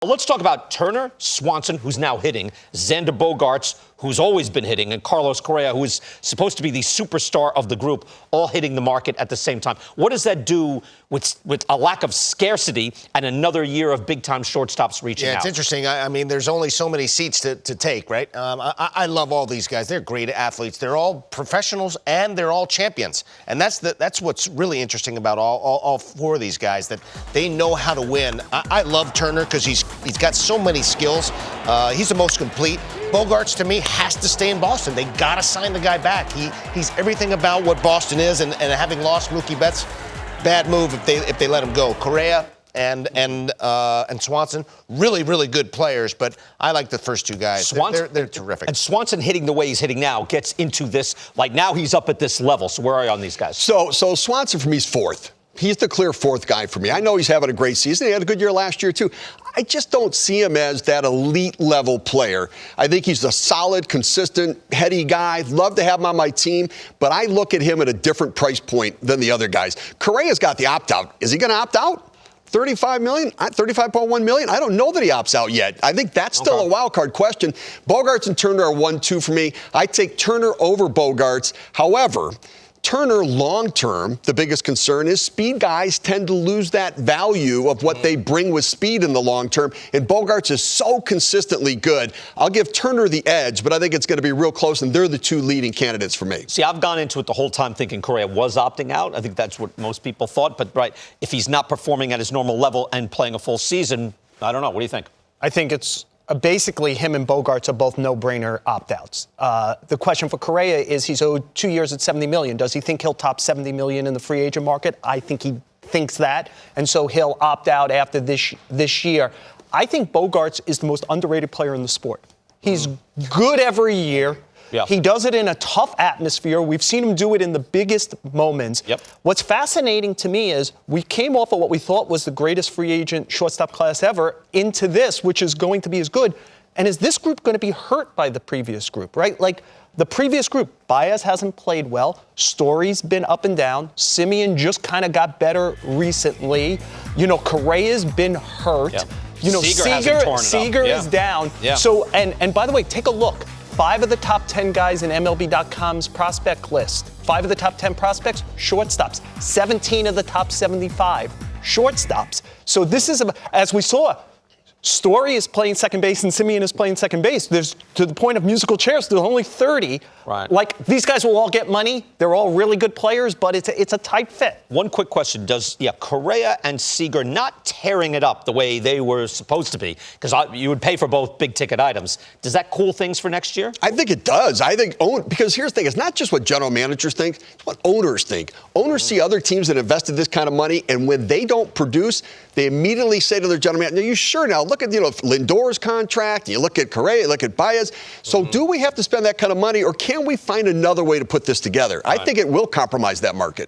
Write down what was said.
Let's talk about Turner, Swanson, who's now hitting, Xander Bogaerts, who's always been hitting, and Carlos Correa, who is supposed to be the superstar of the group, all hitting the market at the same time. What does that do with a lack of scarcity and another year of big-time shortstops reaching out? Yeah, it's interesting. I mean, there's only so many seats to take, right? I love all these guys. They're great athletes. They're all professionals, and they're all champions. And that's what's really interesting about all four of these guys, that they know how to win. I love Turner because he's got so many skills. He's the most complete. Bogaerts, to me, has to stay in Boston. They got to sign the guy back. He's everything about what Boston is, and having lost Mookie Betts, bad move if they let him go. Correa and Swanson, really, really good players, but I like the first two guys. They're terrific. And Swanson hitting the way he's hitting now gets into this, like now he's up at this level. So where are you on these guys? So Swanson for me is fourth. He's the clear fourth guy for me. I know he's having a great season. He had a good year last year, too. I just don't see him as that elite-level player. I think he's a solid, consistent, heady guy. Love to have him on my team, but I look at him at a different price point than the other guys. Correa's got the opt-out. Is he going to opt out? $35 million? $35.1 million? I don't know that he opts out yet. I think that's still a wild card question. Bogaerts and Turner are 1-2 for me. I take Turner over Bogaerts. However, Turner, long-term, the biggest concern is speed guys tend to lose that value of what they bring with speed in the long term, and Bogaerts is so consistently good. I'll give Turner the edge, but I think it's going to be real close, and they're the two leading candidates for me. See, I've gone into it the whole time thinking Correa was opting out. I think that's what most people thought, but right, if he's not performing at his normal level and playing a full season, I don't know. What do you think? I think it's basically him and Bogaerts are both no-brainer opt-outs. The question for Correa is he's owed 2 years at $70 million. Does he think he'll top $70 million in the free agent market? I think he thinks that, and so he'll opt out after this year. I think Bogaerts is the most underrated player in the sport. He's good every year. Yeah. He does it in a tough atmosphere. We've seen him do it in the biggest moments. Yep. What's fascinating to me is we came off of what we thought was the greatest free agent shortstop class ever into this, which is going to be as good. And is this group going to be hurt by the previous group, right? Like the previous group, Baez hasn't played well. Story's been up and down. Simeon just kind of got better recently. You know, Correa's been hurt. Yep. You know, Seager Yeah. is down. Yeah. So, and by the way, take a look. 5 of the top 10 guys in MLB.com's prospect list. 5 of the top 10 prospects, shortstops. 17 of the top 75, shortstops. So this is, as we saw, Story is playing second base and Simeon is playing second base. There's, to the point of musical chairs, there's only 30. Right. Like, these guys will all get money. They're all really good players, but it's a tight fit. One quick question. Does Correa and Seager not tearing it up the way they were supposed to be? Because you would pay for both big-ticket items. Does that cool things for next year? I think it does. I think because here's the thing. It's not just what general managers think. It's what owners think. Owners see other teams that invested this kind of money, and when they don't produce, they immediately say to their general manager, "Are you sure now? Look at, Lindor's contract. You look at Correa, you look at Baez. So do we have to spend that kind of money, or can we find another way to put this together?" I think it will compromise that market.